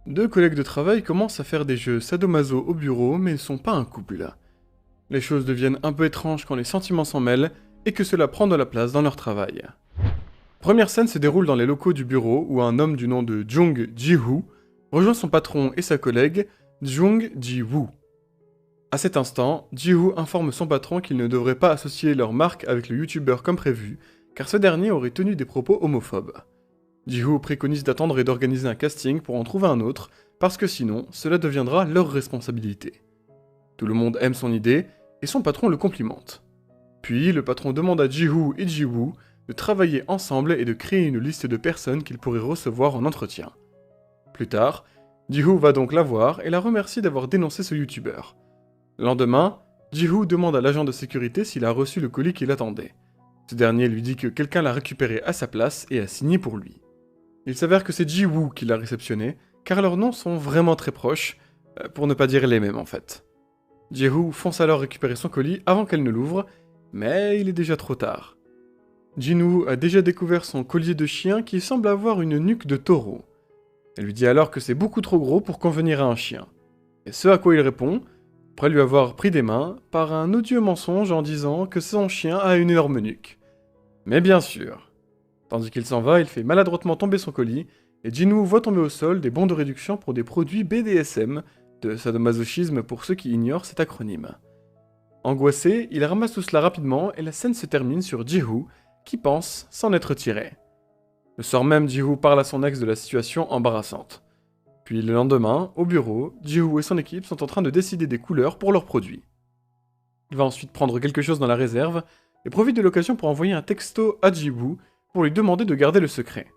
Deux collègues de travail commencent à faire des jeux sadomaso au bureau, mais ne sont pas un couple. Les choses deviennent un peu étranges quand les sentiments s'en mêlent et que cela prend de la place dans leur travail. Première scène se déroule dans les locaux du bureau où un homme du nom de Jung Ji-woo rejoint son patron et sa collègue Jung Ji-woo. À cet instant, Ji-woo informe son patron qu'il ne devrait pas associer leur marque avec le youtubeur comme prévu, car ce dernier aurait tenu des propos homophobes. Ji-woo préconise d'attendre et d'organiser un casting pour en trouver un autre, parce que sinon, cela deviendra leur responsabilité. Tout le monde aime son idée, et son patron le complimente. Puis, le patron demande à Ji-woo et Ji-woo de travailler ensemble et de créer une liste de personnes qu'ils pourraient recevoir en entretien. Plus tard, Ji-woo va donc la voir et la remercie d'avoir dénoncé ce youtubeur. Le lendemain, Ji-woo demande à l'agent de sécurité s'il a reçu le colis qu'il attendait. Ce dernier lui dit que quelqu'un l'a récupéré à sa place et a signé pour lui. Il s'avère que c'est Ji-woo qui l'a réceptionné, car leurs noms sont vraiment très proches, pour ne pas dire les mêmes en fait. Ji-woo fonce alors récupérer son colis avant qu'elle ne l'ouvre, mais il est déjà trop tard. Jin-woo a déjà découvert son collier de chien qui semble avoir une nuque de taureau. Elle lui dit alors que c'est beaucoup trop gros pour convenir à un chien. Et ce à quoi il répond, après lui avoir pris des mains, par un odieux mensonge en disant que son chien a une énorme nuque. Mais bien sûr. Tandis qu'il s'en va, il fait maladroitement tomber son colis, et Jin-woo voit tomber au sol des bons de réduction pour des produits BDSM, de sadomasochisme pour ceux qui ignorent cet acronyme. Angoissé, il ramasse tout cela rapidement et la scène se termine sur Ji-woo, qui pense s'en être tiré. Le soir même, Ji-woo parle à son ex de la situation embarrassante. Puis le lendemain, au bureau, Ji-woo et son équipe sont en train de décider des couleurs pour leurs produits. Il va ensuite prendre quelque chose dans la réserve et profite de l'occasion pour envoyer un texto à Ji-woo pour lui demander de garder le secret.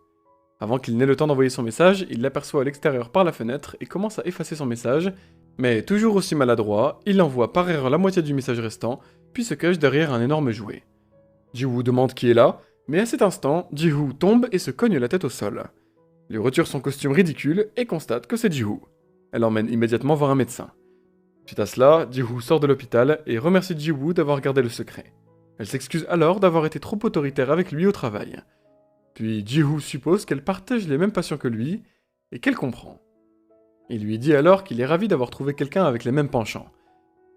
Avant qu'il n'ait le temps d'envoyer son message, il l'aperçoit à l'extérieur par la fenêtre et commence à effacer son message, mais toujours aussi maladroit, il envoie par erreur la moitié du message restant, puis se cache derrière un énorme jouet. Ji-woo demande qui est là, mais à cet instant, Ji-woo tombe et se cogne la tête au sol. Il retire son costume ridicule et constate que c'est Ji-woo. Elle l'emmène immédiatement voir un médecin. Suite à cela, Ji-woo sort de l'hôpital et remercie Ji-woo d'avoir gardé le secret. Elle s'excuse alors d'avoir été trop autoritaire avec lui au travail. Puis Ji-woo suppose qu'elle partage les mêmes passions que lui et qu'elle comprend. Il lui dit alors qu'il est ravi d'avoir trouvé quelqu'un avec les mêmes penchants.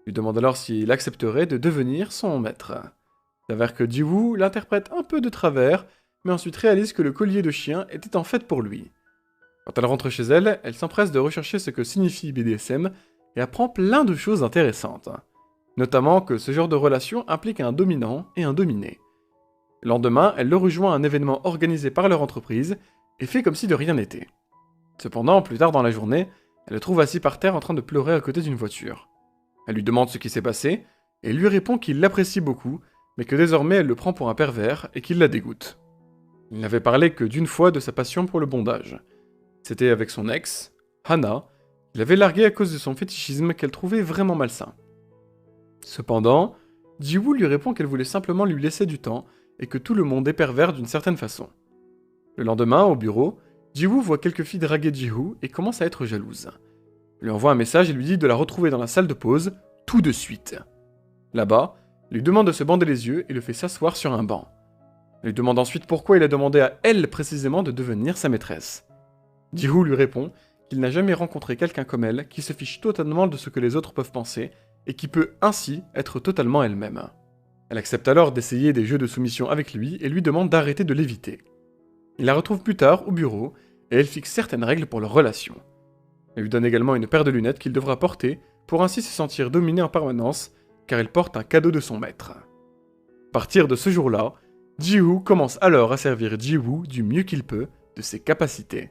Il lui demande alors s'il accepterait de devenir son maître. Il s'avère que Ji-woo l'interprète un peu de travers, mais ensuite réalise que le collier de chien était en fait pour lui. Quand elle rentre chez elle, elle s'empresse de rechercher ce que signifie BDSM et apprend plein de choses intéressantes. Notamment que ce genre de relation implique un dominant et un dominé. Le lendemain, elle le rejoint à un événement organisé par leur entreprise et fait comme si de rien n'était. Cependant, plus tard dans la journée, elle le trouve assis par terre en train de pleurer à côté d'une voiture. Elle lui demande ce qui s'est passé et lui répond qu'il l'apprécie beaucoup, mais que désormais elle le prend pour un pervers et qu'il la dégoûte. Il n'avait parlé que d'une fois de sa passion pour le bondage. C'était avec son ex, Hana, qu'il avait largué à cause de son fétichisme qu'elle trouvait vraiment malsain. Cependant, Ji-woo lui répond qu'elle voulait simplement lui laisser du temps et que tout le monde est pervers d'une certaine façon. Le lendemain, au bureau, Ji-woo voit quelques filles draguer Ji-woo et commence à être jalouse. Elle lui envoie un message et lui dit de la retrouver dans la salle de pause, tout de suite. Là-bas, elle lui demande de se bander les yeux et le fait s'asseoir sur un banc. Elle lui demande ensuite pourquoi il a demandé à elle précisément de devenir sa maîtresse. Ji-woo lui répond qu'il n'a jamais rencontré quelqu'un comme elle qui se fiche totalement de ce que les autres peuvent penser et qui peut ainsi être totalement elle-même. Elle accepte alors d'essayer des jeux de soumission avec lui et lui demande d'arrêter de l'éviter. Il la retrouve plus tard au bureau et elle fixe certaines règles pour leur relation. Elle lui donne également une paire de lunettes qu'il devra porter pour ainsi se sentir dominé en permanence car elle porte un cadeau de son maître. À partir de ce jour-là, Ji-woo commence alors à servir Ji-woo du mieux qu'il peut de ses capacités.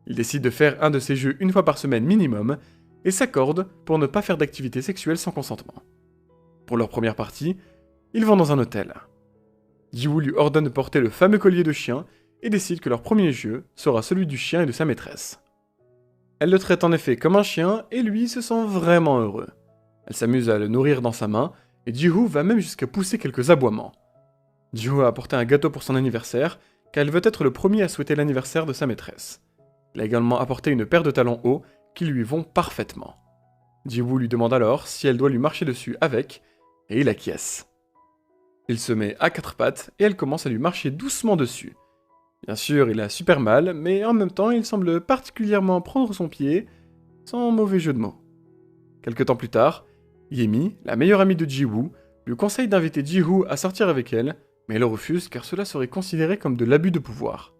Il décide de faire un de ces jeux une fois par semaine minimum et s'accorde pour ne pas faire d'activité sexuelle sans consentement. Pour leur première partie, ils vont dans un hôtel. Ji-woo lui ordonne de porter le fameux collier de chien et décide que leur premier jeu sera celui du chien et de sa maîtresse. Elle le traite en effet comme un chien et lui se sent vraiment heureux. Elle s'amuse à le nourrir dans sa main et Ji-woo va même jusqu'à pousser quelques aboiements. Ji-woo a apporté un gâteau pour son anniversaire car elle veut être le premier à souhaiter l'anniversaire de sa maîtresse. Elle a également apporté une paire de talons hauts qui lui vont parfaitement. Ji-woo lui demande alors si elle doit lui marcher dessus avec et il acquiesce. Il se met à quatre pattes et elle commence à lui marcher doucement dessus. Bien sûr, il a super mal, mais en même temps, il semble particulièrement prendre son pied, sans mauvais jeu de mots. Quelque temps plus tard, Yemi, la meilleure amie de Ji-woo, lui conseille d'inviter Ji-woo à sortir avec elle, mais elle refuse car cela serait considéré comme de l'abus de pouvoir.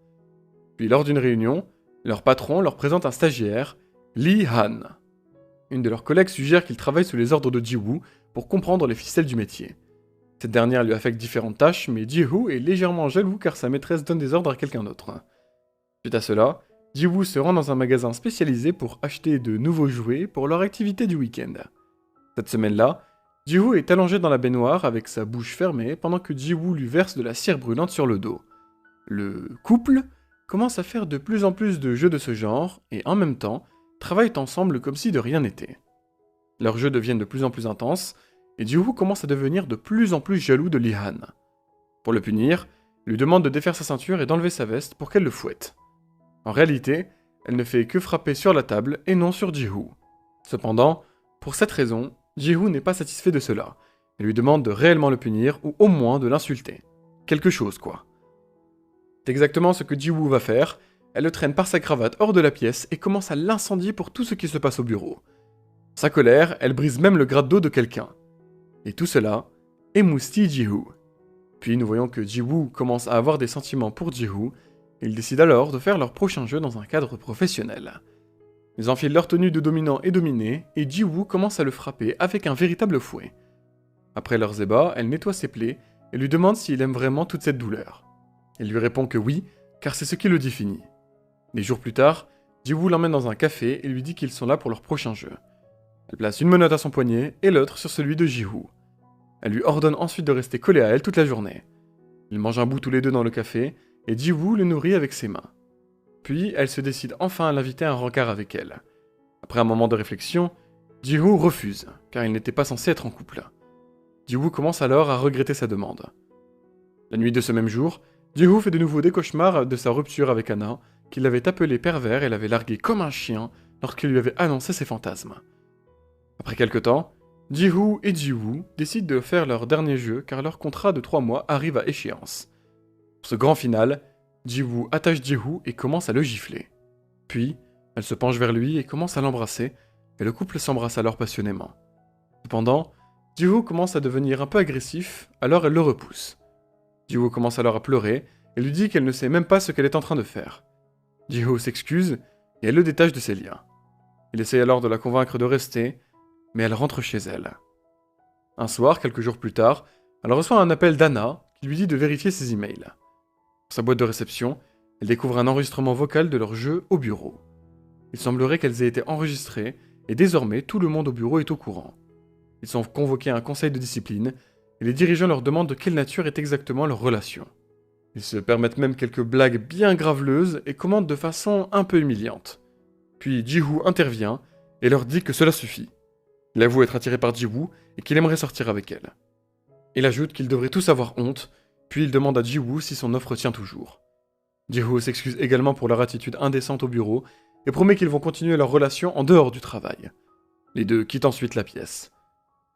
Puis lors d'une réunion, leur patron leur présente un stagiaire, Lee Han. Une de leurs collègues suggère qu'il travaille sous les ordres de Ji-woo pour comprendre les ficelles du métier. Cette dernière lui affecte différentes tâches, mais Ji-woo est légèrement jaloux car sa maîtresse donne des ordres à quelqu'un d'autre. Suite à cela, Ji-woo se rend dans un magasin spécialisé pour acheter de nouveaux jouets pour leur activité du week-end. Cette semaine-là, Ji-woo est allongé dans la baignoire avec sa bouche fermée pendant que Ji-woo lui verse de la cire brûlante sur le dos. Le couple commence à faire de plus en plus de jeux de ce genre et en même temps travaillent ensemble comme si de rien n'était. Leurs jeux deviennent de plus en plus intenses et Ji-woo commence à devenir de plus en plus jaloux de Lee-han. Pour le punir, il lui demande de défaire sa ceinture et d'enlever sa veste pour qu'elle le fouette. En réalité, elle ne fait que frapper sur la table et non sur Ji-woo. Cependant, pour cette raison, Ji-woo n'est pas satisfait de cela et lui demande de réellement le punir ou au moins de l'insulter. Quelque chose quoi. C'est exactement ce que Ji-woo va faire, elle le traîne par sa cravate hors de la pièce et commence à l'incendier pour tout ce qui se passe au bureau. Sa colère, elle brise même le grade d'eau de quelqu'un. Et tout cela émoustille Ji-woo. Puis nous voyons que Ji-woo commence à avoir des sentiments pour Ji-woo, et ils décident alors de faire leur prochain jeu dans un cadre professionnel. Ils enfilent leur tenue de dominant et dominé, et Ji-woo commence à le frapper avec un véritable fouet. Après leurs ébats, elle nettoie ses plaies et lui demande s'il aime vraiment toute cette douleur. Il lui répond que oui, car c'est ce qui le définit. Des jours plus tard, Ji-woo l'emmène dans un café et lui dit qu'ils sont là pour leur prochain jeu. Elle place une menotte à son poignet et l'autre sur celui de Ji-woo. Elle lui ordonne ensuite de rester collé à elle toute la journée. Ils mangent un bout tous les deux dans le café et Ji-woo le nourrit avec ses mains. Puis elle se décide enfin à l'inviter à un rencard avec elle. Après un moment de réflexion, Ji-woo refuse, car il n'était pas censé être en couple. Ji-woo commence alors à regretter sa demande. La nuit de ce même jour, Ji-woo fait de nouveau des cauchemars de sa rupture avec Anna, qui l'avait appelé pervers et l'avait largué comme un chien lorsqu'il lui avait annoncé ses fantasmes. Après quelque temps, Ji-woo et Ji-woo décident de faire leur dernier jeu car leur contrat de 3 mois arrive à échéance. Pour ce grand final, Ji-woo attache Ji-woo et commence à le gifler. Puis, elle se penche vers lui et commence à l'embrasser, et le couple s'embrasse alors passionnément. Cependant, Ji-woo commence à devenir un peu agressif, alors elle le repousse. Ji-woo commence alors à pleurer et lui dit qu'elle ne sait même pas ce qu'elle est en train de faire. Ji-woo s'excuse et elle le détache de ses liens. Il essaie alors de la convaincre de rester, mais elle rentre chez elle. Un soir, quelques jours plus tard, elle reçoit un appel d'Anna qui lui dit de vérifier ses emails. Dans sa boîte de réception, elle découvre un enregistrement vocal de leur jeu au bureau. Il semblerait qu'elles aient été enregistrées et désormais tout le monde au bureau est au courant. Ils sont convoqués à un conseil de discipline et les dirigeants leur demandent de quelle nature est exactement leur relation. Ils se permettent même quelques blagues bien graveleuses et commentent de façon un peu humiliante. Puis Ji-woo intervient et leur dit que cela suffit. Il avoue être attiré par Ji-woo et qu'il aimerait sortir avec elle. Il ajoute qu'ils devraient tous avoir honte, puis il demande à Ji-woo si son offre tient toujours. Ji-woo s'excuse également pour leur attitude indécente au bureau et promet qu'ils vont continuer leur relation en dehors du travail. Les deux quittent ensuite la pièce.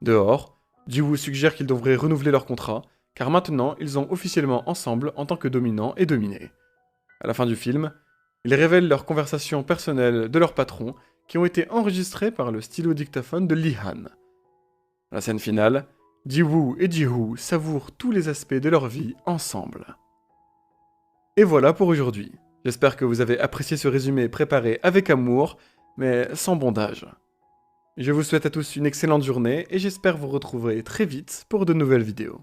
Dehors, Ji-woo suggère qu'ils devraient renouveler leur contrat, car maintenant ils sont officiellement ensemble en tant que dominant et dominé. À la fin du film, ils révèlent leurs conversations personnelles de leur patron qui ont été enregistrées par le stylo dictaphone de Lee-han. À la scène finale, Ji-woo et Ji-woo savourent tous les aspects de leur vie ensemble. Et voilà pour aujourd'hui. J'espère que vous avez apprécié ce résumé préparé avec amour, mais sans bondage. Je vous souhaite à tous une excellente journée et j'espère vous retrouver très vite pour de nouvelles vidéos.